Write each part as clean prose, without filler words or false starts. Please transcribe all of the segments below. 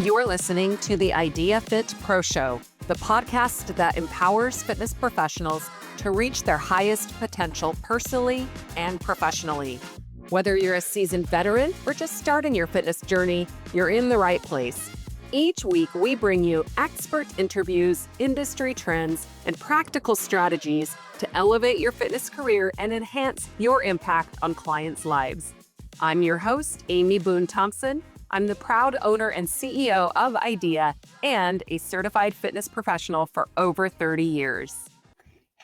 You're listening to the IDEAfit Pro Show, the podcast that empowers fitness professionals to reach their highest potential personally and professionally. Whether you're a seasoned veteran or just starting your fitness journey, you're in the right place. Each week, we bring you expert interviews, industry trends, and practical strategies to elevate your fitness career and enhance your impact on clients' lives. I'm your host, Amy Boone-Thompson. I'm the proud owner and CEO of IDEA and a certified fitness professional for over 30 years.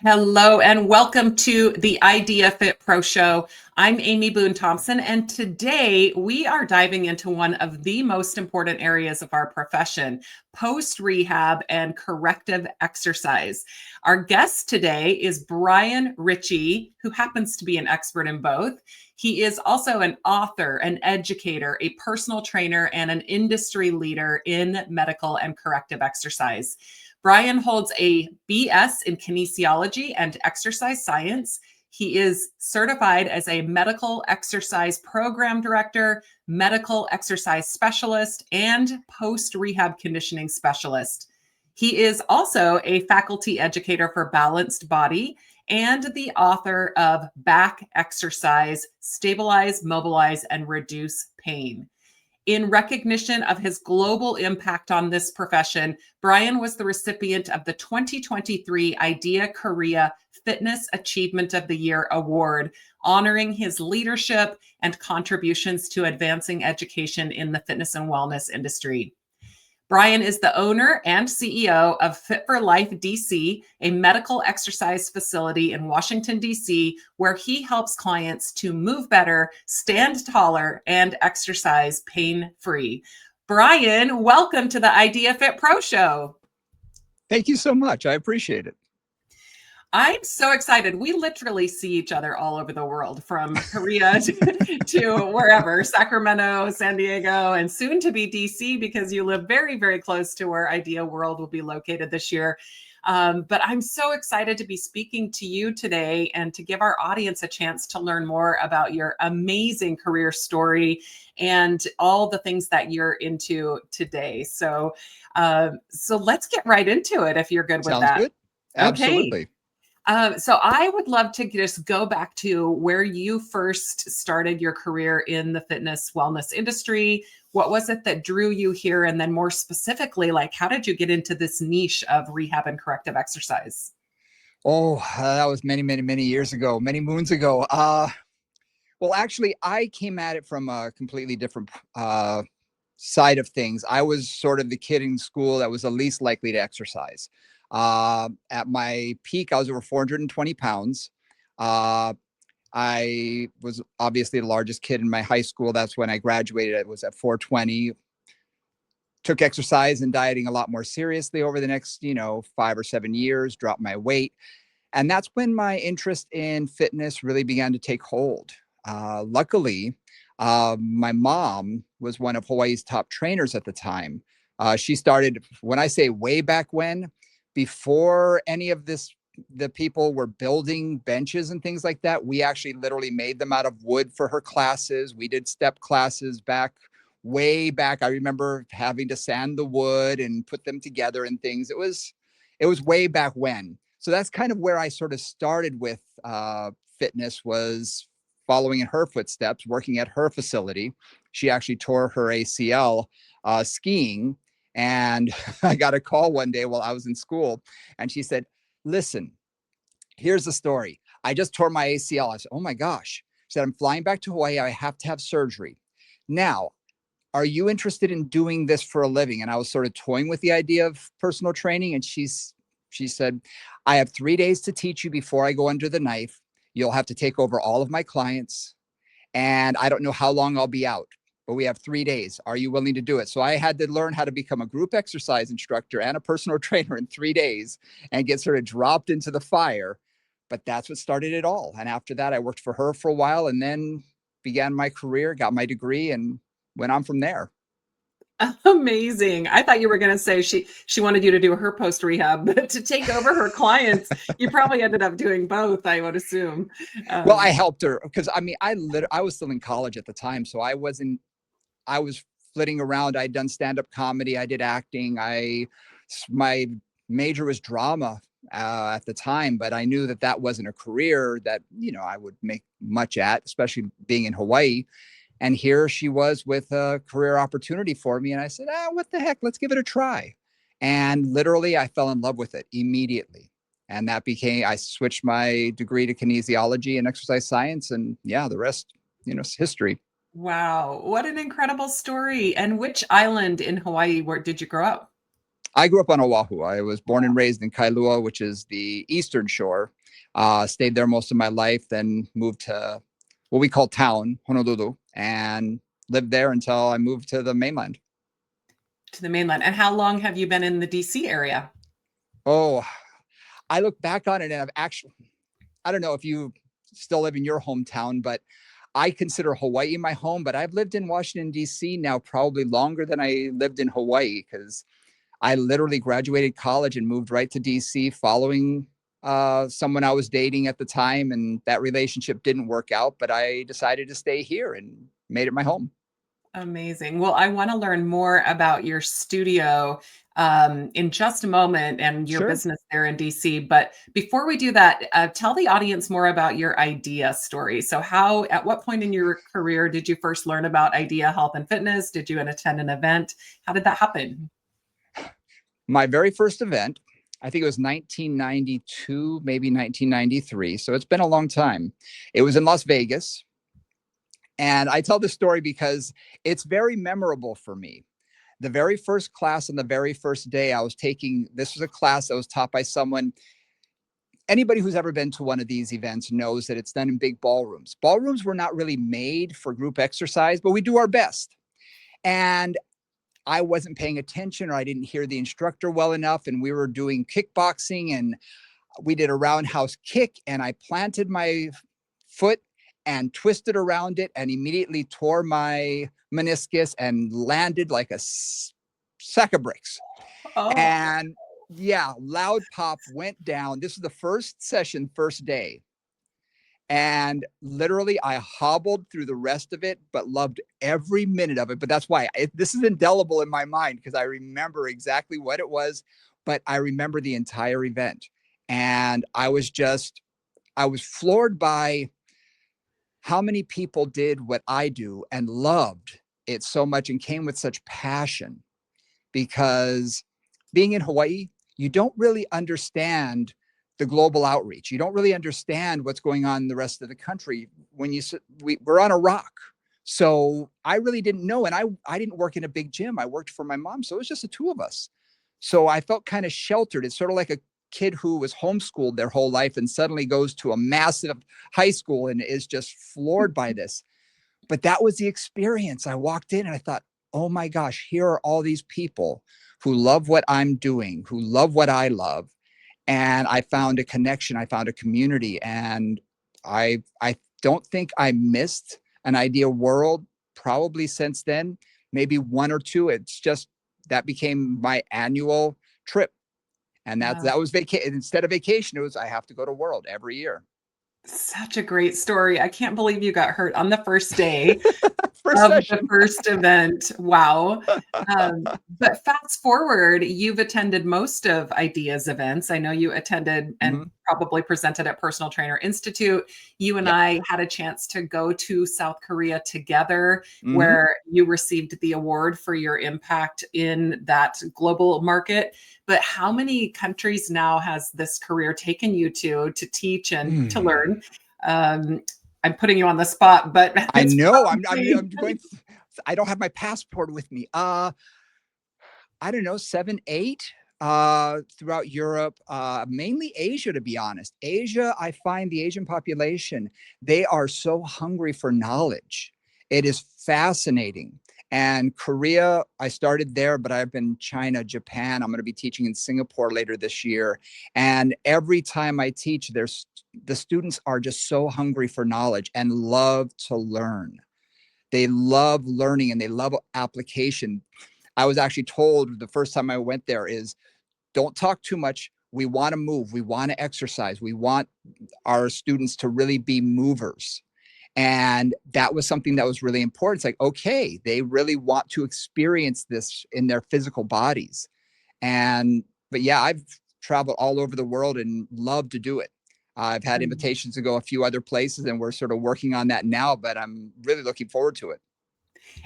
Hello and welcome to the IDEAfit Pro Show. I'm Amy Boone-Thompson, and today we are diving into one of the most important areas of our profession, post-rehab and corrective exercise. Our guest today is Brian Richey, who happens to be an expert in both. He is also an author, an educator, a personal trainer, and an industry leader in medical and corrective exercise. Brian holds a BS in kinesiology and exercise science. He is certified as a medical exercise program director, medical exercise specialist, and post-rehab conditioning specialist. He is also a faculty educator for Balanced Body and the author of Back Exercise, Stabilize, Mobilize, and Reduce Pain. In recognition of his global impact on this profession, Brian was the recipient of the 2023 IDEA Korea Fitness Achievement of the Year Award, honoring his leadership and contributions to advancing education in the fitness and wellness industry. Brian is the owner and CEO of Fit for Life DC, a medical exercise facility in Washington, D.C., where he helps clients to move better, stand taller, and exercise pain-free. Brian, welcome to the IDEAfit Pro Show. Thank you so much. I appreciate it. I'm so excited. We literally see each other all over the world, from Korea to wherever, Sacramento, San Diego, and soon to be DC, because you live very, very close to where IDEA World will be located this year. But I'm so excited to be speaking to you today and to give our audience a chance to learn more about your amazing career story and all the things that you're into today. So let's get right into it, if you're good with that. Sounds good. Absolutely. Okay. So I would love to just go back to where you first started your career in the fitness wellness industry. What was it that drew you here? And then more specifically, like, how did you get into this niche of rehab and corrective exercise? Oh, that was many, many, many years ago, many moons ago. Well, actually, I came at it from a completely different side of things. I was sort of the kid in school that was the least likely to exercise. At my peak, I was over 420 pounds. I was obviously the largest kid in my high school. That's when I graduated. I was at 420. Took exercise and dieting a lot more seriously over the next, 5 or 7 years, dropped my weight. And that's when my interest in fitness really began to take hold. Luckily, my mom was one of Hawaii's top trainers at the time. She started, when I say way back when, before any of this, the people were building benches and things like that. We actually literally made them out of wood for her classes. We did step classes way back. I remember having to sand the wood and put them together and things. It was way back when. So that's kind of where I sort of started with fitness, was following in her footsteps, working at her facility. She actually tore her ACL skiing. And I got a call one day while I was in school, and she said, "Listen, here's the story. I just tore my ACL." I said, "Oh my gosh." She said, "I'm flying back to Hawaii. I have to have surgery. Now, are you interested in doing this for a living?" And I was sort of toying with the idea of personal training. And she said, "I have 3 days to teach you before I go under the knife. You'll have to take over all of my clients. And I don't know how long I'll be out, but we have 3 days. Are you willing to do it?" So I had to learn how to become a group exercise instructor and a personal trainer in 3 days and get sort of dropped into the fire. But that's what started it all. And after that, I worked for her for a while and then began my career, got my degree, and went on from there. Amazing. I thought you were going to say she wanted you to do her post-rehab, but to take over her clients, you probably ended up doing both, I would assume. Well, I helped her because I was still in college at the time. So I was flitting around. I'd done stand-up comedy. I did acting. My major was drama at the time, but I knew that that wasn't a career that, I would make much at, especially being in Hawaii. And here she was with a career opportunity for me. And I said, what the heck? Let's give it a try. And literally, I fell in love with it immediately. And I switched my degree to kinesiology and exercise science. And yeah, the rest, is history. Wow. What an incredible story. And which island in Hawaii did you grow up? I grew up on Oahu. I was born and raised in Kailua, which is the eastern shore. Stayed there most of my life, then moved to what we call town, Honolulu, and lived there until I moved to the mainland. To the mainland. And how long have you been in the DC area? Oh, I look back on it and I don't know if you still live in your hometown, but I consider Hawaii my home, but I've lived in Washington, D.C. now probably longer than I lived in Hawaii, because I literally graduated college and moved right to DC following someone I was dating at the time. And that relationship didn't work out, but I decided to stay here and made it my home. Amazing. Well, I want to learn more about your studio in just a moment and your Sure. business there in DC. But before we do that, tell the audience more about your IDEA story. So at what point in your career did you first learn about IDEA Health and Fitness? Did you attend an event? How did that happen? My very first event, I think it was 1992, maybe 1993. So it's been a long time. It was in Las Vegas. And I tell this story because it's very memorable for me. The very first class on the very first day I was taking, this was a class that was taught by someone. Anybody who's ever been to one of these events knows that it's done in big ballrooms. Ballrooms were not really made for group exercise, but we do our best. And I wasn't paying attention, or I didn't hear the instructor well enough. And we were doing kickboxing, and we did a roundhouse kick, and I planted my foot and twisted around it and immediately tore my meniscus and landed like a sack of bricks. Oh. And yeah, loud pop went down. This was the first session, first day. And literally I hobbled through the rest of it, but loved every minute of it. But that's why this is indelible in my mind, because I remember exactly what it was, but I remember the entire event. And I was floored by how many people did what I do and loved it so much and came with such passion. Because being in Hawaii, you don't really understand the global outreach. You don't really understand what's going on in the rest of the country when we're on a rock. So I really didn't know. And I didn't work in a big gym. I worked for my mom. So it was just the two of us. So I felt kind of sheltered. It's sort of like a kid who was homeschooled their whole life and suddenly goes to a massive high school and is just floored by this. But that was the experience. I walked in and I thought, oh my gosh, here are all these people who love what I'm doing, who love what I love. And I found a connection. I found a community. And I don't think I missed an IDEA World probably since then, maybe one or two. It's just that became my annual trip. And that was vacation. Instead of vacation, it was I have to go to World every year. Such a great story. I can't believe you got hurt on the first day First of session. the first event. Wow. But fast forward, you've attended most of IDEA's events. I know you attended and probably presented at Personal Trainer Institute. You and I had a chance to go to South Korea together, where you received the award for your impact in that global market. But how many countries now has this career taken you to teach and to learn? I'm putting you on the spot, but I know I'm going. I don't have my passport with me. I don't know, 7, 8 throughout Europe, mainly Asia, to be honest. Asia, I find the Asian population, they are so hungry for knowledge. It is fascinating. And Korea, I started there, but I've been China, Japan. I'm going to be teaching in Singapore later this year. And every time I teach, the students are just so hungry for knowledge and love to learn. They love learning and they love application. I was actually told the first time I went there is, don't talk too much. We want to move. We want to exercise. We want our students to really be movers. And that was something that was really important. It's like, okay, they really want to experience this in their physical bodies. But yeah, I've traveled all over the world and love to do it. I've had invitations to go a few other places, and we're sort of working on that now, but I'm really looking forward to it.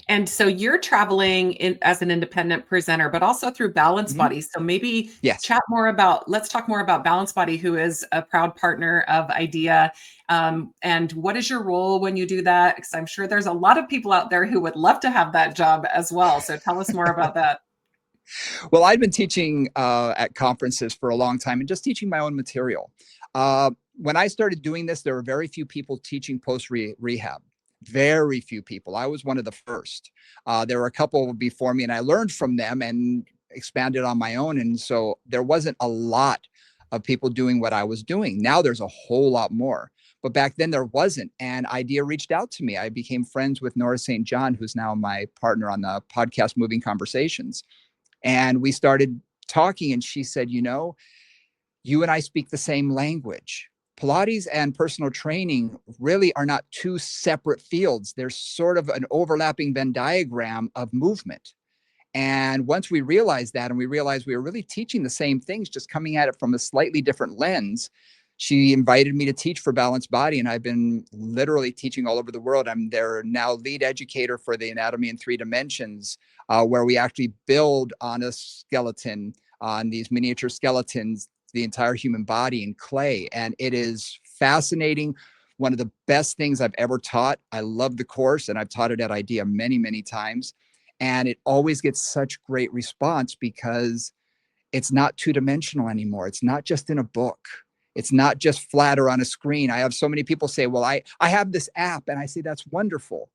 And so you're traveling as an independent presenter, but also through Balance Mhm. Body. So maybe Yes. let's talk more about Balance Body, who is a proud partner of IDEA. And what is your role when you do that? Because I'm sure there's a lot of people out there who would love to have that job as well. So tell us more about that. Well, I've been teaching at conferences for a long time and just teaching my own material. When I started doing this, there were very few people teaching post-rehab. Very few people. I was one of the first. There were a couple before me, and I learned from them and expanded on my own. And so there wasn't a lot of people doing what I was doing. Now there's a whole lot more. But back then there wasn't. And IDEA reached out to me. I became friends with Nora St. John, who's now my partner on the podcast Moving Conversations. And we started talking, and she said, you and I speak the same language. Pilates and personal training really are not two separate fields. There's sort of an overlapping Venn diagram of movement. And once we realized that, and we realized we were really teaching the same things, just coming at it from a slightly different lens, she invited me to teach for Balanced Body. And I've been literally teaching all over the world. I'm their now lead educator for the Anatomy in 3 Dimensions, where we actually build on a skeleton, on these miniature skeletons, the entire human body in clay. And it is fascinating. One of the best things I've ever taught. I love the course, and I've taught it at IDEA many, many times. And it always gets such great response because it's not two-dimensional anymore. It's not just in a book. It's not just flat or on a screen. I have so many people say, well, I have this app, and I say, that's wonderful.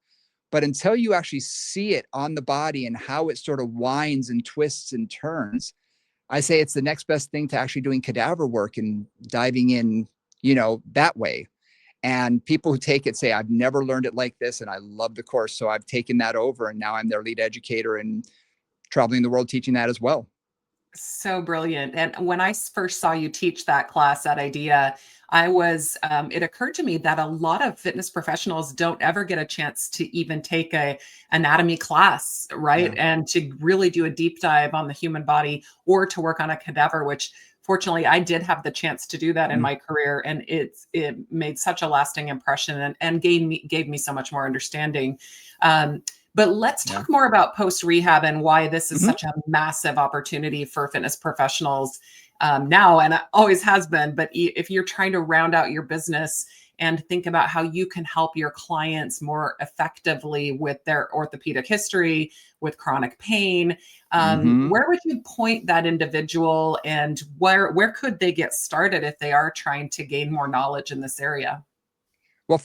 But until you actually see it on the body and how it sort of winds and twists and turns, I say it's the next best thing to actually doing cadaver work and diving in, that way. And people who take it say, I've never learned it like this, and I love the course. So I've taken that over, and now I'm their lead educator and traveling the world teaching that as well. So brilliant. And when I first saw you teach that class at IDEA, it occurred to me that a lot of fitness professionals don't ever get a chance to even take a anatomy class, right? Yeah. And to really do a deep dive on the human body or to work on a cadaver, which fortunately I did have the chance to do that in my career. And it made such a lasting impression and gave me so much more understanding. But let's talk more about post-rehab and why this is such a massive opportunity for fitness professionals now, and it always has been. But if you're trying to round out your business and think about how you can help your clients more effectively with their orthopedic history, with chronic pain, where would you point that individual, and where could they get started if they are trying to gain more knowledge in this area? Well,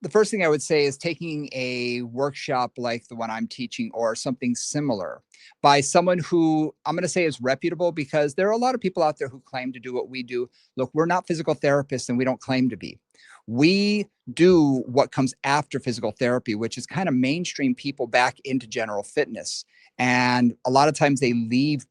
the first thing I would say is taking a workshop like the one I'm teaching or something similar by someone who I'm going to say is reputable, because there are a lot of people out there who claim to do what we do. Look, we're not physical therapists, and we don't claim to be. We do what comes after physical therapy, which is kind of mainstream people back into general fitness. And a lot of times they leave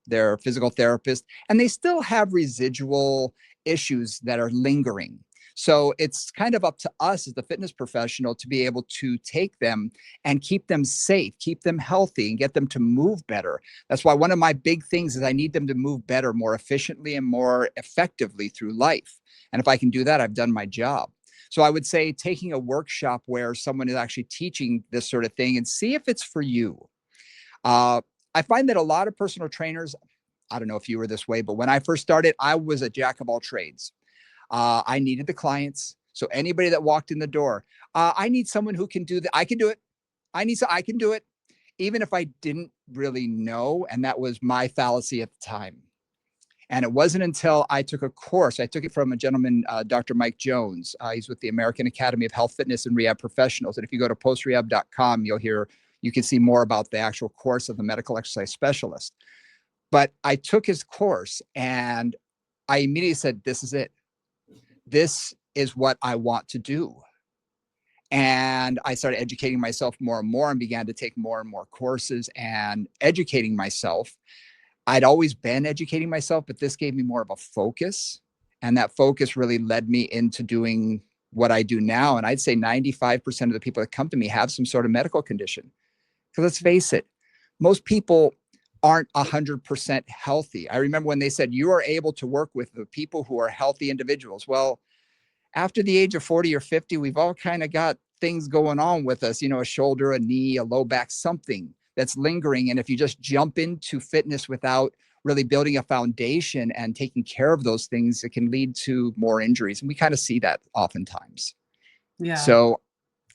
their physical therapist and they still have residual issues that are lingering. So it's kind of up to us as the fitness professional to be able to take them and keep them safe, keep them healthy, and get them to move better. That's why one of my big things is I need them to move better, more efficiently and more effectively through life. And if I can do that, I've done my job. So I would say taking a workshop where someone is actually teaching this sort of thing and see if it's for you. I find that a lot of personal trainers, I don't know if you were this way, but when I first started, I was a jack of all trades. I needed the clients. So anybody that walked in the door, I need someone who can do that. I can do it. I can do it. Even if I didn't really know. And that was my fallacy at the time. And it wasn't until I took a course. I took it from a gentleman, Dr. Mike Jones. He's with the American Academy of Health, Fitness, and Rehab Professionals. And if you go to postrehab.com, you can see more about the actual course of the medical exercise specialist. But I took his course and I immediately said, this is it. This is what I want to do. And I started educating myself more and more and began to take more and more courses and educating myself. I'd always been educating myself, but this gave me more of a focus. And that focus really led me into doing what I do now. And I'd say 95% of the people that come to me have some sort of medical condition. Because let's face it, most people aren't 100% healthy. I remember when they said you are able to work with the people who are healthy individuals. Well, after the age of 40 or 50, we've all kind of got things going on with us, a shoulder, a knee, a low back, something that's lingering. And if you just jump into fitness without really building a foundation and taking care of those things, it can lead to more injuries. And we kind of see that oftentimes. Yeah. So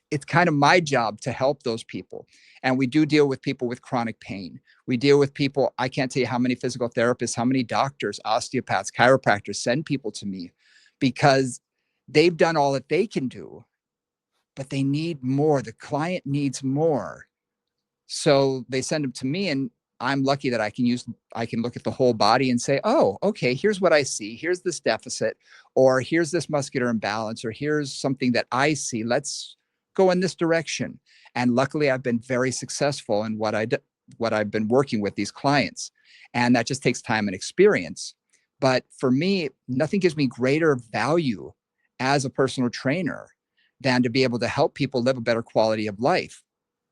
it's kind of my job to help those people. And we do deal with people with chronic pain. We deal with people, I can't tell you how many physical therapists, how many doctors, osteopaths, chiropractors send people to me because they've done all that they can do, but they need more. The client needs more. So they send them to me, and I'm lucky that I can look at the whole body and say, oh, okay, here's what I see. Here's this deficit, or here's this muscular imbalance, or here's something that I see. Let's go in this direction. And luckily I've been very successful in what I've been working with these clients. And that just takes time and experience. But for me, nothing gives me greater value as a personal trainer than to be able to help people live a better quality of life.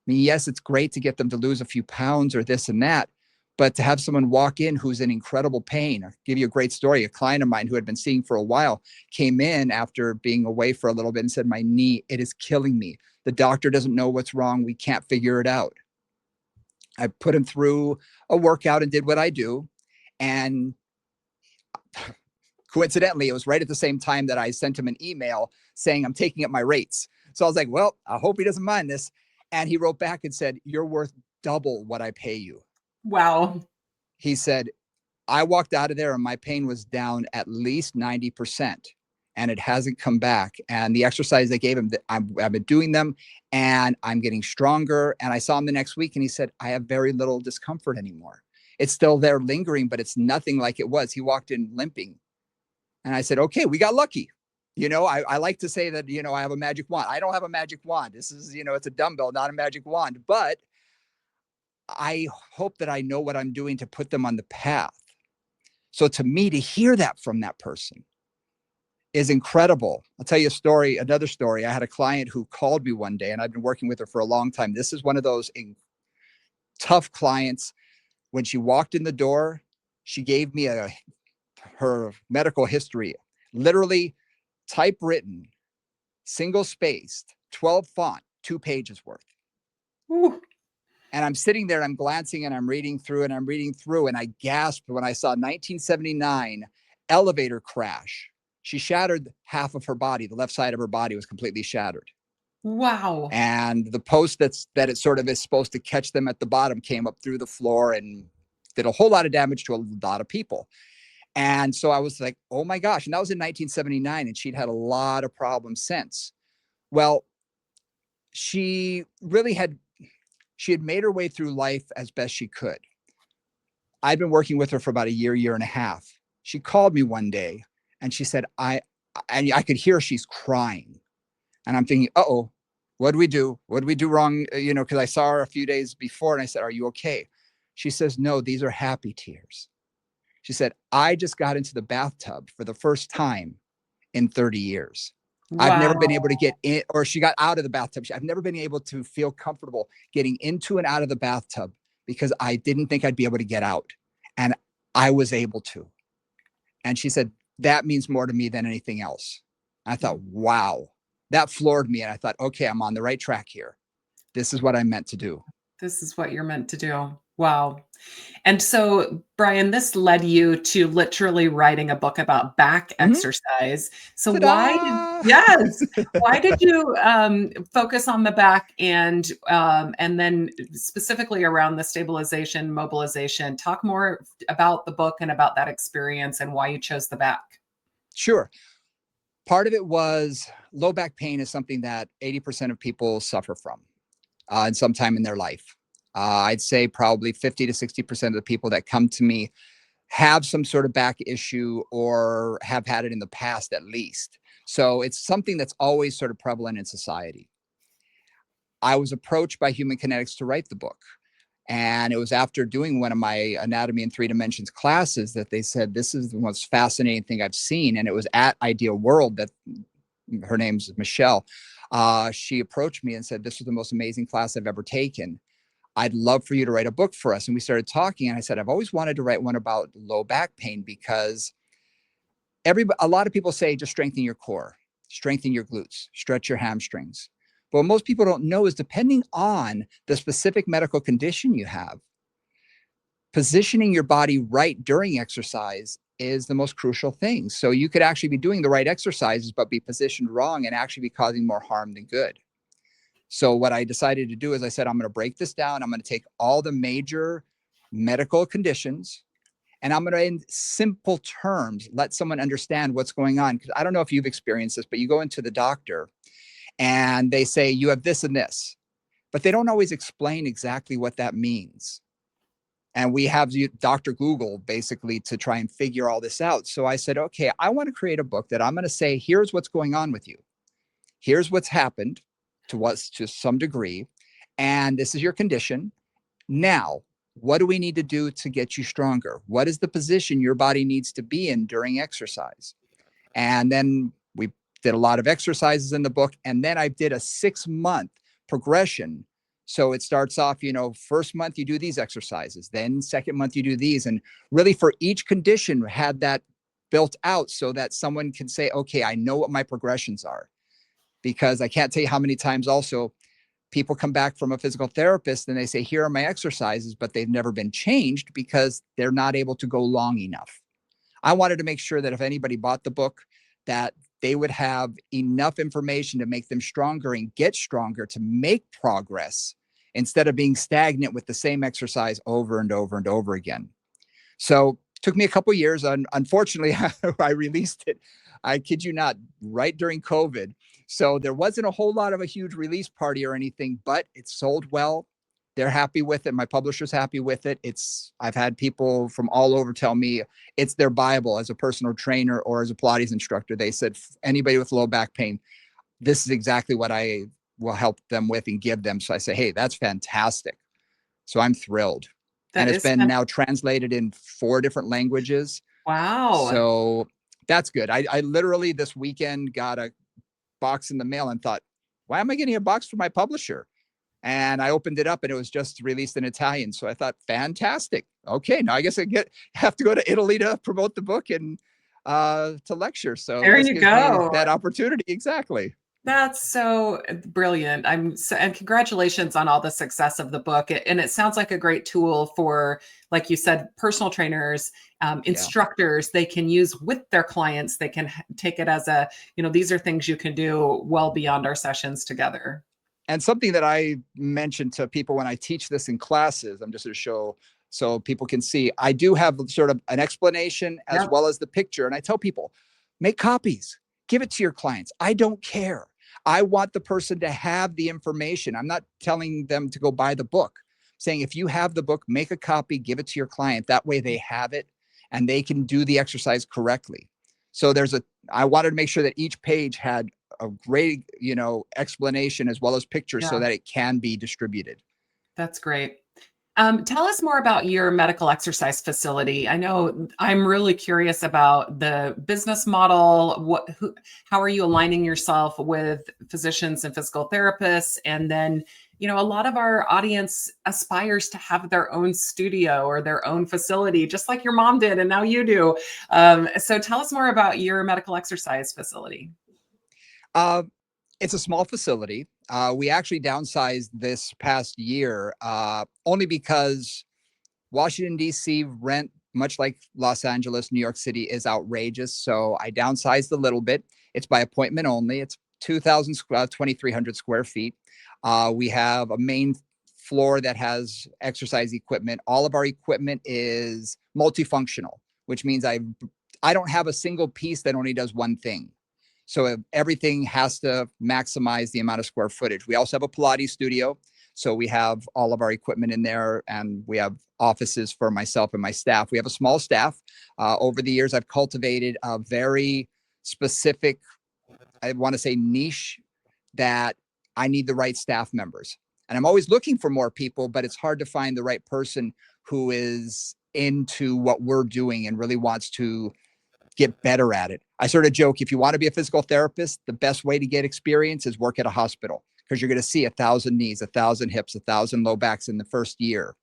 I mean, yes, it's great to get them to lose a few pounds or this and that, but to have someone walk in who's in incredible pain. I'll give you a great story. A client of mine who had been seeing for a while came in after being away for a little bit and said, my knee, it is killing me. The doctor doesn't know what's wrong. We can't figure it out. I put him through a workout and did what I do. And coincidentally, it was right at the same time that I sent him an email saying I'm taking up my rates. So I was like, well, I hope he doesn't mind this. And he wrote back and said, you're worth double what I pay you. Wow. He said, I walked out of there and my pain was down at least 90% and it hasn't come back. And the exercise they gave him, I've been doing them and I'm getting stronger. And I saw him the next week and he said, I have very little discomfort anymore. It's still there lingering, but it's nothing like it was. He walked in limping. And I said, okay, we got lucky. I like to say that, I have a magic wand. I don't have a magic wand. This is, it's a dumbbell, not a magic wand. But I hope that I know what I'm doing to put them on the path. So to me, to hear that from that person is incredible. I'll tell you another story. I had a client who called me one day, and I've been working with her for a long time. This is one of those tough clients. When she walked in the door, she gave me her medical history, literally typewritten, single spaced, 12 font, 2 pages worth. Ooh. And I'm sitting there, I'm glancing and I'm reading through and I gasped when I saw 1979 elevator crash. She shattered half of her body. The left side of her body was completely shattered. Wow. And the post that it sort of is supposed to catch them at the bottom came up through the floor and did a whole lot of damage to a lot of people. And so I was like, oh my gosh. And that was in 1979. And she'd had a lot of problems since. Well, she had made her way through life as best she could. I'd been working with her for about a year and a half. She called me one day and she said, I could hear she's crying. And I'm thinking, uh-oh, what did we do? What did we do wrong? Because I saw her a few days before and I said, are you okay? She says, no, these are happy tears. She said, I just got into the bathtub for the first time in 30 years. Wow. I've never been able to get in, or she got out of the bathtub. I've never been able to feel comfortable getting into and out of the bathtub because I didn't think I'd be able to get out. And I was able to. And she said, that means more to me than anything else. I thought, wow, that floored me. And I thought, okay, I'm on the right track here. This is what I'm meant to do. This is what you're meant to do. Wow. And so, Brian, this led you to literally writing a book about back exercise. So Ta-da! why did you focus on the back and then specifically around the stabilization, mobilization? Talk more about the book and about that experience and why you chose the back. Sure. Part of it was low back pain is something that 80% of people suffer from in some time in their life. I'd say probably 50 to 60% of the people that come to me have some sort of back issue or have had it in the past, at least. So it's something that's always sort of prevalent in society. I was approached by Human Kinetics to write the book. And it was after doing one of my Anatomy in 3 Dimensions classes that they said, this is the most fascinating thing I've seen. And it was at Idea World that her name's Michelle. She approached me and said, "This was the most amazing class I've ever taken. I'd love for you to write a book for us." And we started talking, and I said, "I've always wanted to write one about low back pain because a lot of people say just strengthen your core, strengthen your glutes, stretch your hamstrings. But what most people don't know is depending on the specific medical condition you have, positioning your body right during exercise is the most crucial thing. So you could actually be doing the right exercises, but be positioned wrong and actually be causing more harm than good." So what I decided to do is I said, I'm going to break this down. I'm going to take all the major medical conditions and I'm going to, in simple terms, let someone understand what's going on. Because I don't know if you've experienced this, but you go into the doctor and they say, you have this and this, but they don't always explain exactly what that means. And we have Dr. Google basically to try and figure all this out. So I said, okay, I want to create a book that I'm going to say, here's what's going on with you. Here's what's happened to some degree. And this is your condition. Now, what do we need to do to get you stronger? What is the position your body needs to be in during exercise? And then we did a lot of exercises in the book. And then I did a 6-month progression. So it starts off, first month you do these exercises, then second month you do these. And really for each condition had that built out so that someone can say, okay, I know what my progressions are. Because I can't tell you how many times also people come back from a physical therapist and they say, here are my exercises, but they've never been changed because they're not able to go long enough. I wanted to make sure that if anybody bought the book, that they would have enough information to make them stronger and get stronger to make progress instead of being stagnant with the same exercise over and over and over again. So it took me a couple of years. Unfortunately, I released it, I kid you not, right during COVID. So there wasn't a whole lot of a huge release party or anything, but it sold well. They're happy with it. My publisher's happy with it. I've had people from all over tell me it's their Bible as a personal trainer or as a Pilates instructor. They said, anybody with low back pain, this is exactly what I will help them with and give them. So I say, hey, that's fantastic. So I'm thrilled. And it's been now translated in 4 different languages. Wow. So that's good. I literally this weekend got a box in the mail and thought, why am I getting a box from my publisher? And I opened it up and it was just released in Italian. So I thought, fantastic. Okay, now I guess I have to go to Italy to promote the book and to lecture. So there you go. That opportunity. Exactly. That's so brilliant. And congratulations on all the success of the book. And it sounds like a great tool for, like you said, personal trainers, instructors, they can use with their clients. They can take it as these are things you can do well beyond our sessions together. And something that I mentioned to people when I teach this in classes, I'm just going to show so people can see, I do have sort of an explanation as well as the picture. And I tell people, make copies, give it to your clients. I don't care. I want the person to have the information. I'm not telling them to go buy the book. I'm saying if you have the book, make a copy, give it to your client. That way they have it and they can do the exercise correctly. So I wanted to make sure that each page had a great, explanation as well as pictures so that it can be distributed. That's great. Tell us more about your medical exercise facility. I know I'm really curious about the business model. How are you aligning yourself with physicians and physical therapists? And then, a lot of our audience aspires to have their own studio or their own facility, just like your mom did, and now you do. So tell us more about your medical exercise facility. It's a small facility. We actually downsized this past year only because Washington, D.C. rent, much like Los Angeles, New York City, is outrageous. So I downsized a little bit. It's by appointment only. It's 2,300 square feet. We have a main floor that has exercise equipment. All of our equipment is multifunctional, which means I don't have a single piece that only does one thing. So everything has to maximize the amount of square footage. We also have a Pilates studio. So we have all of our equipment in there and we have offices for myself and my staff. We have a small staff. Over the years, I've cultivated a very specific, I want to say niche that I need the right staff members. And I'm always looking for more people, but it's hard to find the right person who is into what we're doing and really wants to get better at it. I sort of joke, if you want to be a physical therapist, the best way to get experience is work at a hospital, because you're going to see 1,000 knees, 1,000 hips, 1,000 low backs in the first year.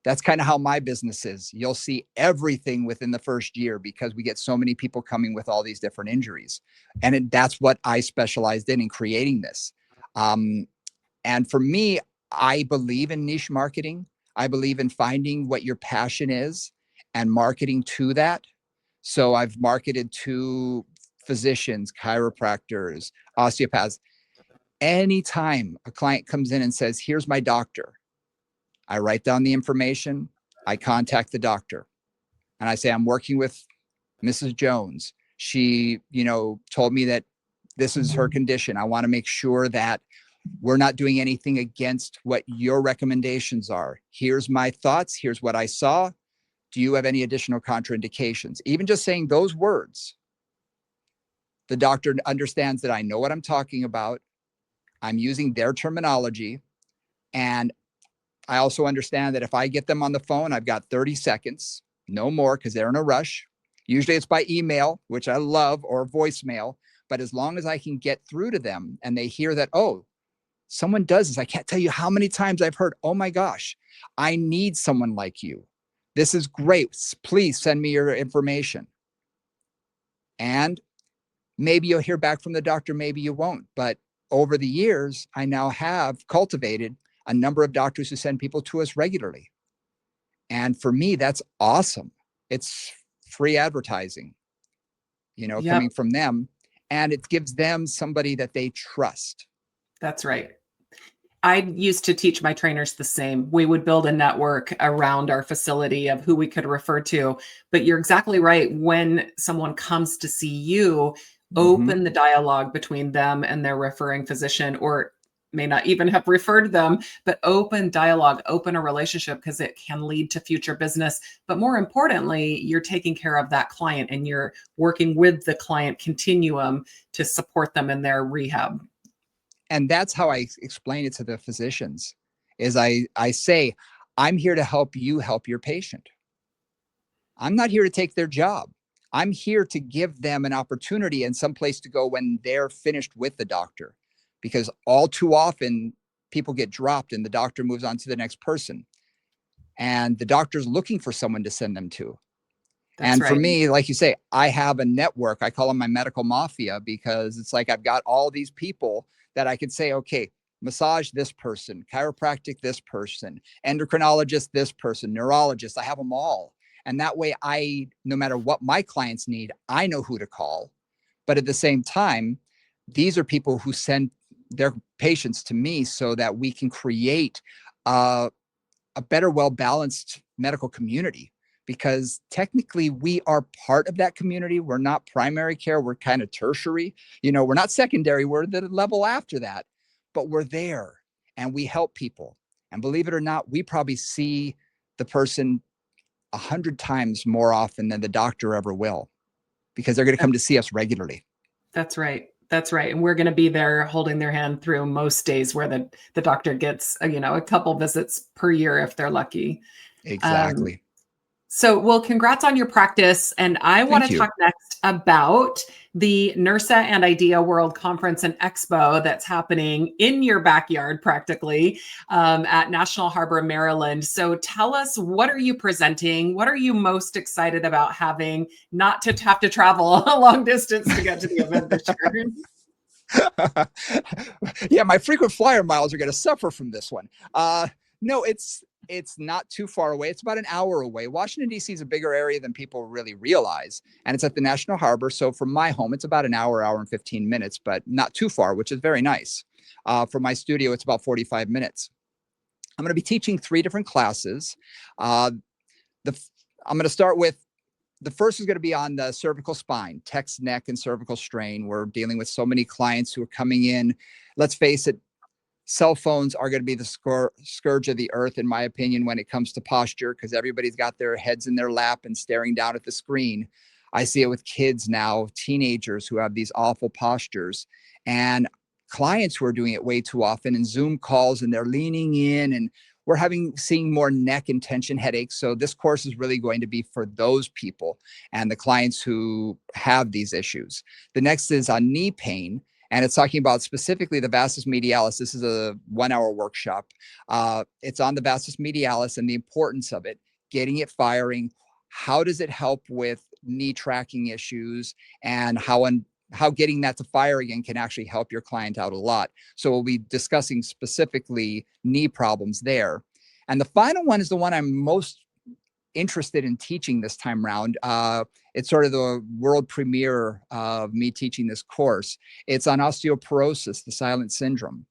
That's kind of how my business is. You'll see everything within the first year because we get so many people coming with all these different injuries. And that's what I specialized in creating this. And for me, I believe in niche marketing. I believe in finding what your passion is and marketing to that. So I've marketed to physicians, chiropractors, osteopaths. Anytime a client comes in and says, here's my doctor, I write down the information, I contact the doctor, and I say, I'm working with Mrs. Jones. She, told me that this is her condition. I want to make sure that we're not doing anything against what your recommendations are. Here's my thoughts. Here's what I saw. Do you have any additional contraindications? Even just saying those words, the doctor understands that I know what I'm talking about. I'm using their terminology. And I also understand that if I get them on the phone, I've got 30 seconds, no more, because they're in a rush. Usually it's by email, which I love, or voicemail. But as long as I can get through to them and they hear that, oh, someone does this. I can't tell you how many times I've heard, oh my gosh, I need someone like you. This is great. Please send me your information. And maybe you'll hear back from the doctor, maybe you won't. But over the years, I now have cultivated a number of doctors who send people to us regularly. And for me, that's awesome. It's free advertising, coming from them. And it gives them somebody that they trust. That's right. I used to teach my trainers the same. We would build a network around our facility of who we could refer to. But you're exactly right. When someone comes to see you, open the dialogue between them and their referring physician, or may not even have referred them, but open dialogue, open a relationship, because it can lead to future business. But more importantly, you're taking care of that client and you're working with the client continuum to support them in their rehab. And that's how I explain it to the physicians, is I say, I'm here to help you help your patient. I'm not here to take their job. I'm here to give them an opportunity and some place to go when they're finished with the doctor. Because all too often people get dropped and the doctor moves on to the next person. And the doctor's looking for someone to send them to. That's right. For me, like you say, I have a network. I call them my medical mafia, because it's like I've got all these people that I could say, okay, massage this person, chiropractic this person, endocrinologist this person, neurologist. I have them all. And that way no matter what my clients need, I know who to call. But at the same time, these are people who send their patients to me so that we can create a better, well-balanced medical community. Because technically we are part of that community. We're not primary care. We're kind of tertiary. We're not secondary. We're the level after that, but we're there and we help people. And believe it or not, we probably see the person 100 times more often than the doctor ever will, because they're going to come to see us regularly. That's right. That's right. And we're going to be there holding their hand through most days where the doctor gets, a couple visits per year if they're lucky. Exactly. Well, congrats on your practice. And I want to talk next about the NERSA and IDEA World Conference and Expo that's happening in your backyard practically at National Harbor, Maryland. So tell us, what are you presenting? What are you most excited about having, not to have to travel a long distance to get to the event this year? Yeah, my frequent flyer miles are going to suffer from this one. No, it's not too far away. It's about an hour away. Washington, D.C. is a bigger area than people really realize. And it's at the National Harbor. So from my home, it's about an hour and 15 minutes, but not too far, which is very nice. From my studio, it's about 45 minutes. I'm going to be teaching 3 different classes. I'm going to start with, the first is going to be on the cervical spine, text, neck, and cervical strain. We're dealing with so many clients who are coming in. Let's face it, cell phones are going to be the scourge of the earth, in my opinion, when it comes to posture, because everybody's got their heads in their lap and staring down at the screen. I see it with kids now, teenagers who have these awful postures, and clients who are doing it way too often in Zoom calls, and they're leaning in. And we're seeing more neck and tension headaches. So this course is really going to be for those people and the clients who have these issues. The next is on knee pain. And it's talking about specifically the vastus medialis. This is a 1-hour workshop. It's on the vastus medialis and the importance of it, getting it firing. How does it help with knee tracking issues, and how getting that to fire again can actually help your client out a lot. So we'll be discussing specifically knee problems there. And the final one is the one I'm most interested in teaching this time around. It's sort of the world premiere of me teaching this course. It's on osteoporosis, the silent syndrome.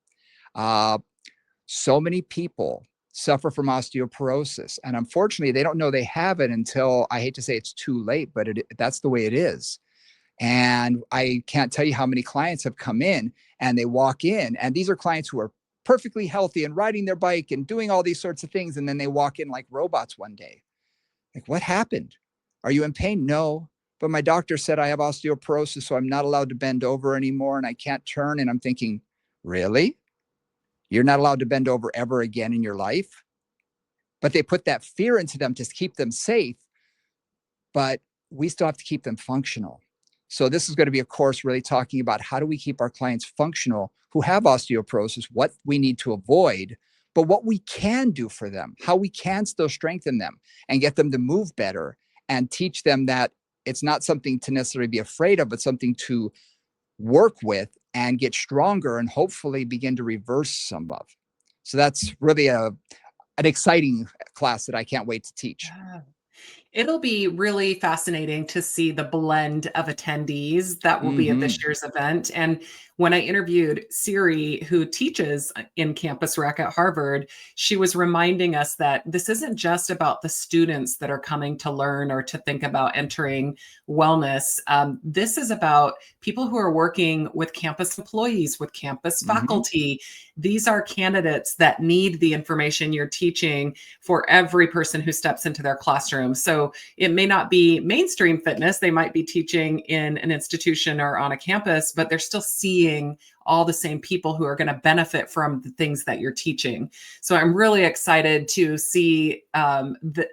So many people suffer from osteoporosis, and unfortunately, they don't know they have it until, I hate to say it's too late, but that's the way it is. And I can't tell you how many clients have come in and they walk in, and these are clients who are perfectly healthy and riding their bike and doing all these sorts of things. And then they walk in like robots one day. Like, what happened? Are you in pain? No, but my doctor said I have osteoporosis, so I'm not allowed to bend over anymore and I can't turn. And I'm thinking, really? You're not allowed to bend over ever again in your life? But they put that fear into them to keep them safe, but we still have to keep them functional. So this is going to be a course really talking about how do we keep our clients functional who have osteoporosis, what we need to avoid, but what we can do for them, how we can still strengthen them and get them to move better, and teach them that it's not something to necessarily be afraid of, but something to work with and get stronger and hopefully begin to reverse some of. So that's really an exciting class that I can't wait to teach. It'll be really fascinating to see the blend of attendees that will be at this year's event. And when I interviewed Siri, who teaches in Campus Rec at Harvard, she was reminding us that this isn't just about the students that are coming to learn or to think about entering wellness. This is about people who are working with campus employees, with campus faculty. These are candidates that need the information you're teaching for every person who steps into their classroom. So it may not be mainstream fitness. They might be teaching in an institution or on a campus, but they're still seeing all the same people who are going to benefit from the things that you're teaching. So I'm really excited to see the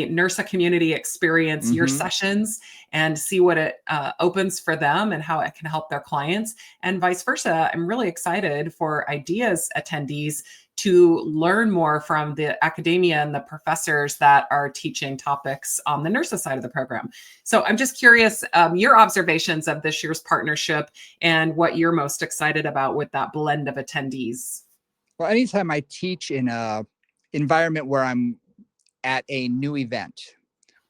NERSA community experience your sessions and see what it opens for them and how it can help their clients, and vice versa. I'm really excited for IDEA's attendees to learn more from the academia and the professors that are teaching topics on the NERSA side of the program. So I'm just curious, your observations of this year's partnership and what you're most excited about with that blend of attendees. Well, anytime I teach in a environment where I'm at a new event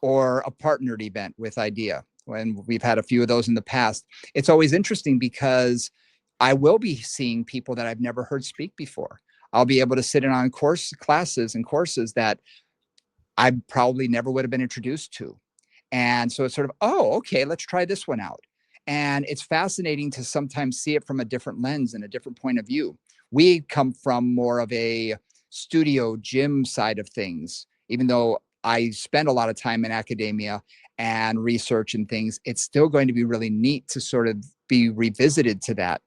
or a partnered event with IDEA, when we've had a few of those in the past, it's always interesting because I will be seeing people that I've never heard speak before. I'll be able to sit in on classes that I probably never would have been introduced to. And so it's sort of, oh, okay, let's try this one out. And it's fascinating to sometimes see it from a different lens and a different point of view. We come from more of a studio gym side of things. Even though I spend a lot of time in academia and research and things, it's still going to be really neat to sort of be revisited to that.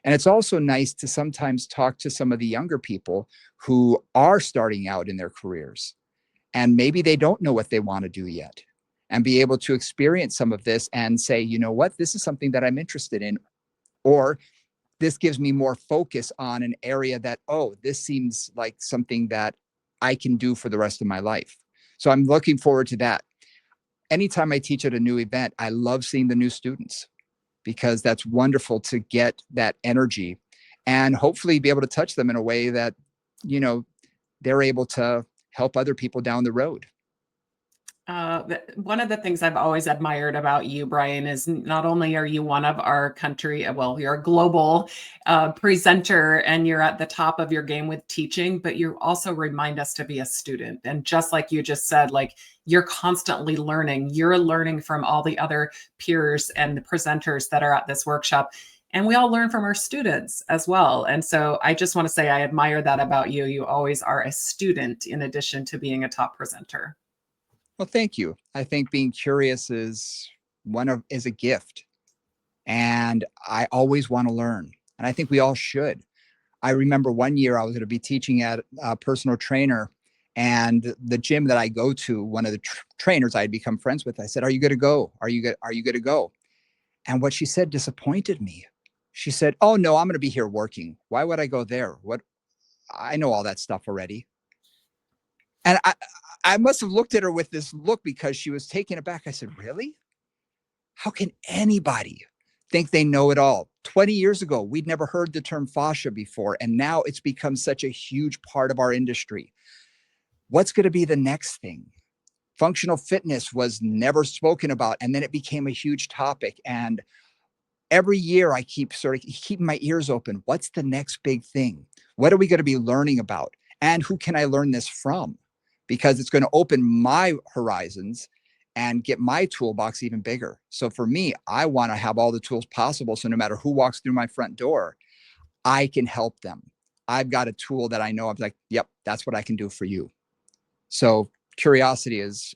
And it's also nice to sometimes talk to some of the younger people who are starting out in their careers, and maybe they don't know what they want to do yet, and be able to experience some of this and say, you know what, this is something that I'm interested in, or this gives me more focus on an area that, oh, this seems like something that I can do for the rest of my life. So I'm looking forward to that. Anytime I teach at a new event, I love seeing the new students, because that's wonderful to get that energy and hopefully be able to touch them in a way that, you know, they're able to help other people down the road. One of the things I've always admired about you, Brian, is not only are you one of our country, well, you're a global presenter and you're at the top of your game with teaching, but you also remind us to be a student. And just like you just said, like, you're constantly learning. You're learning from all the other peers and the presenters that are at this workshop. And we all learn from our students as well. And so I just want to say I admire that about you. You always are a student in addition to being a top presenter. Well, thank you. I think being curious is a gift, and I always want to learn. And I think we all should. I remember one year I was going to be teaching at a personal trainer, and the gym that I go to, one of the trainers I had become friends with, I said, "Are you going to go? Are you good? Are you going to go?" And what she said disappointed me. She said, "Oh no, I'm going to be here working. Why would I go there? What? I know all that stuff already." And I must have looked at her with this look because she was taken aback. I said, "Really? How can anybody think they know it all?" 20 years ago, we'd never heard the term fascia before, and now it's become such a huge part of our industry. What's going to be the next thing? Functional fitness was never spoken about, and then it became a huge topic. And every year I keep keeping my ears open. What's the next big thing? What are we going to be learning about? And who can I learn this from? Because it's going to open my horizons and get my toolbox even bigger. So for me, I want to have all the tools possible. So no matter who walks through my front door, I can help them. I've got a tool that I know I'm like, yep, that's what I can do for you. So curiosity is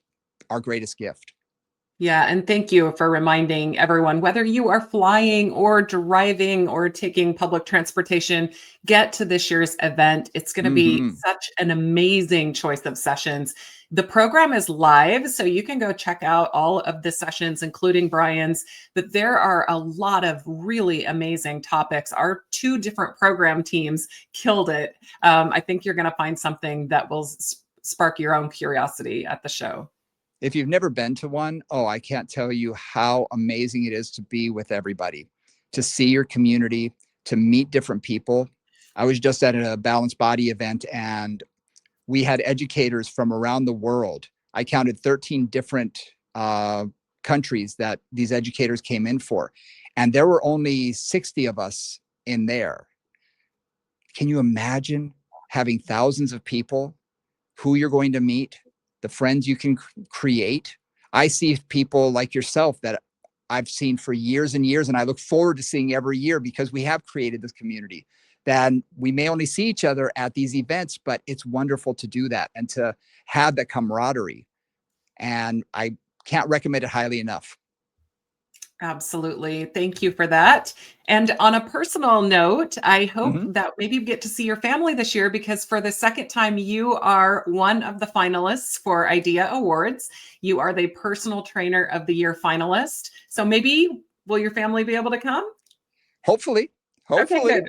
our greatest gift. Yeah, and thank you for reminding everyone, whether you are flying or driving or taking public transportation, get to this year's event. It's going to be such an amazing choice of sessions. The program is live, so you can go check out all of the sessions, including Brian's, but there are a lot of really amazing topics. Our 2 different program teams killed it. I think you're going to find something that will spark your own curiosity at the show. If you've never been to one, oh, I can't tell you how amazing it is to be with everybody, to see your community, to meet different people. I was just at a balanced body event, and we had educators from around the world. I counted 13 different countries that these educators came in for, and there were only 60 of us in there. Can you imagine having thousands of people, who you're going to meet, the friends you can create? I see people like yourself that I've seen for years and years, and I look forward to seeing every year because we have created this community. Then we may only see each other at these events, but it's wonderful to do that and to have that camaraderie. And I can't recommend it highly enough. Absolutely. Thank you for that. And on a personal note, I hope that maybe you get to see your family this year, because for the second time, you are one of the finalists for IDEA Awards. You are the Personal Trainer of the Year finalist. So maybe will your family be able to come? Hopefully. Okay, good.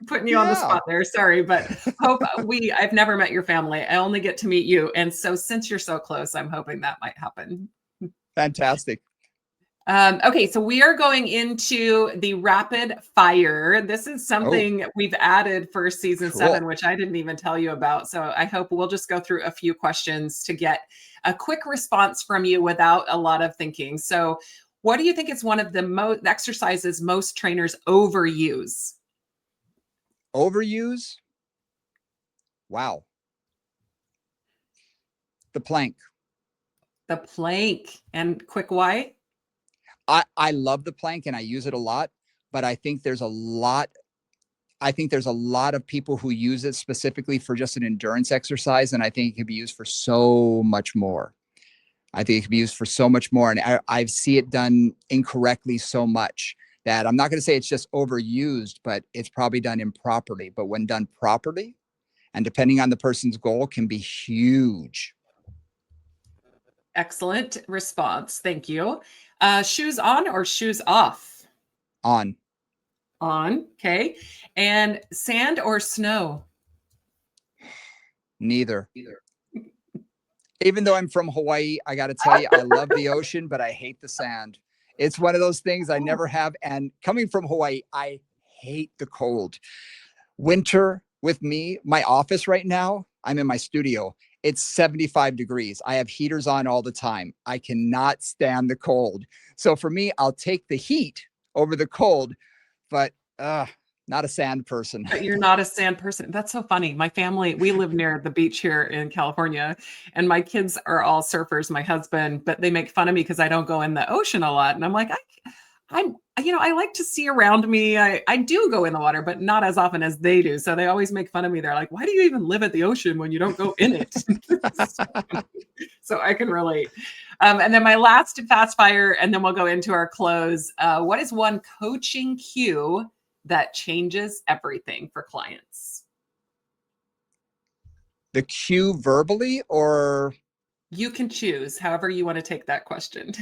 Putting you on the spot there. Sorry, but I've never met your family. I only get to meet you. And so since you're so close, I'm hoping that might happen. Fantastic. Okay, so we are going into the rapid fire. This is something we've added for season 7, which I didn't even tell you about. So I hope we'll just go through a few questions to get a quick response from you without a lot of thinking. So what do you think is one of the exercises most trainers overuse? Overuse? Wow. The plank. The plank. And quick why? I love the plank and I use it a lot, but I think there's a lot of people who use it specifically for just an endurance exercise. And I think it could be used for so much more. And I see it done incorrectly so much that I'm not going to say it's just overused, but it's probably done improperly. But when done properly, and depending on the person's goal, can be huge. Excellent response. Thank you. Shoes on or shoes off? On. On. Okay. And sand or snow? Neither. Even though I'm from Hawaii, I got to tell you, I love the ocean, but I hate the sand. It's one of those things I never have. And coming from Hawaii, I hate the cold. Winter with me, my office right now, I'm in my studio. It's 75 degrees. I have heaters on all the time. I cannot stand the cold. So for me, I'll take the heat over the cold, but not a sand person. But you're not a sand person. That's so funny. My family, we live near the beach here in California, and my kids are all surfers, my husband, but they make fun of me because I don't go in the ocean a lot. And I'm like, I like to see around me. I do go in the water, but not as often as they do. So they always make fun of me. They're like, why do you even live at the ocean when you don't go in it? So I can relate. And then my last fast fire, and then we'll go into our close. What is one coaching cue that changes everything for clients? The cue verbally or? You can choose however you want to take that question.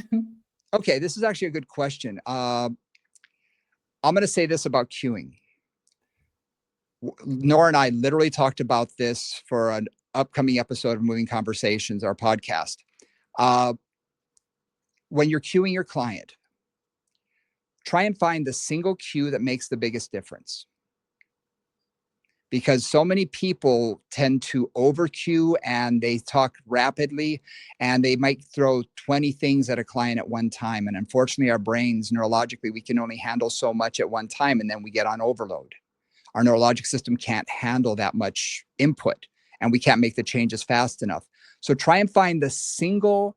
Okay, this is actually a good question. I'm going to say this about cueing. Nora and I literally talked about this for an upcoming episode of Moving Conversations, our podcast. When you're cueing your client, try and find the single cue that makes the biggest difference. Because so many people tend to over cue and they talk rapidly and they might throw 20 things at a client at one time. And unfortunately, our brains neurologically, we can only handle so much at one time, and then we get on overload. Our neurologic system can't handle that much input, and we can't make the changes fast enough. So try and find the single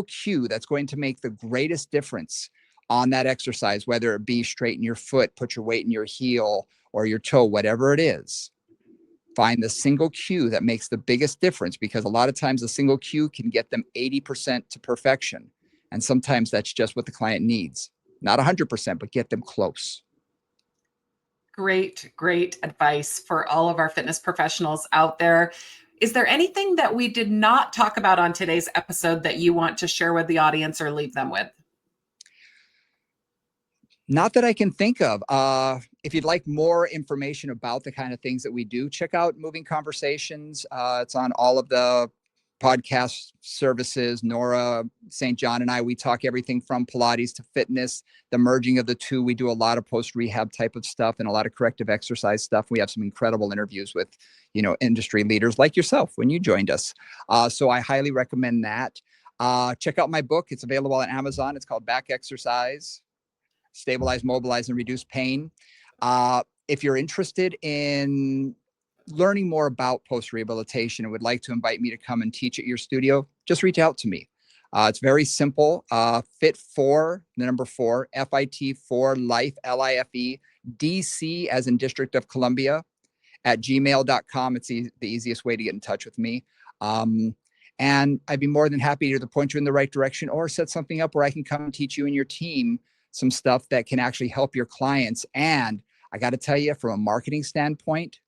cue that's going to make the greatest difference on that exercise, whether it be straighten your foot, put your weight in your heel or your toe, whatever it is. Find the single cue that makes the biggest difference, because a lot of times a single cue can get them 80% to perfection. And sometimes that's just what the client needs. Not 100%, but get them close. Great, great advice for all of our fitness professionals out there. Is there anything that we did not talk about on today's episode that you want to share with the audience or leave them with? Not that I can think of. If you'd like more information about the kind of things that we do, check out Moving Conversations. It's on all of the podcast services. Nora St. John and I, we talk everything from Pilates to fitness, the merging of the two. We do a lot of post-rehab type of stuff and a lot of corrective exercise stuff. We have some incredible interviews with, industry leaders like yourself when you joined us. So I highly recommend that. Check out my book. It's available on Amazon. It's called Back Exercise: Stabilize, Mobilize, and Reduce Pain. If you're interested in learning more about post-rehabilitation and would like to invite me to come and teach at your studio, just reach out to me. It's very simple. Fit4, the number 4, FIT for life, LIFE, DC as in District of Columbia at gmail.com. It's the easiest way to get in touch with me. And I'd be more than happy to either point you in the right direction or set something up where I can come and teach you and your team some stuff that can actually help your clients. And I got to tell you, from a marketing standpoint,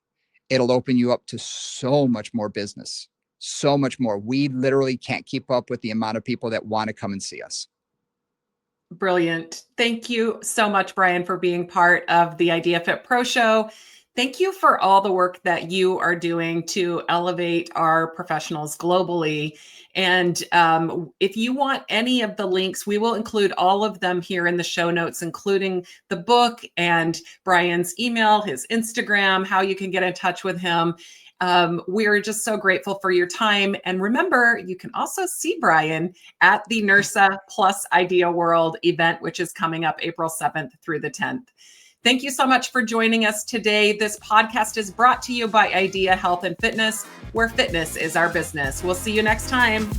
it'll open you up to so much more business, so much more. We literally can't keep up with the amount of people that want to come and see us. Brilliant. Thank you so much, Brian, for being part of the IDEAfit Pro Show. Thank you for all the work that you are doing to elevate our professionals globally. And if you want any of the links, we will include all of them here in the show notes, including the book and Brian's email, his Instagram, how you can get in touch with him. We're just so grateful for your time. And remember, you can also see Brian at the NERSA Plus Idea World event, which is coming up April 7th through the 10th. Thank you so much for joining us today. This podcast is brought to you by IDEA Health and Fitness, where fitness is our business. We'll see you next time.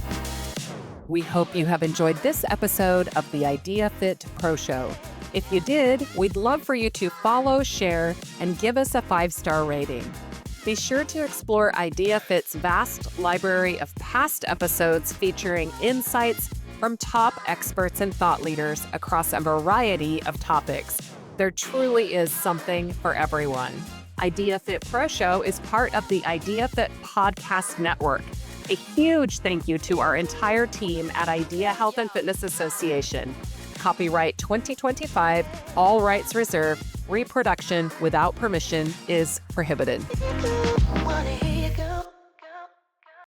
We hope you have enjoyed this episode of the IDEAfit Pro Show. If you did, we'd love for you to follow, share, and give us a 5-star rating. Be sure to explore IDEAfit's vast library of past episodes featuring insights from top experts and thought leaders across a variety of topics. There truly is something for everyone. IDEAfit Pro Show is part of the IDEAfit Podcast Network. A huge thank you to our entire team at IDEA Health and Fitness Association. Copyright 2025, all rights reserved. Reproduction without permission is prohibited.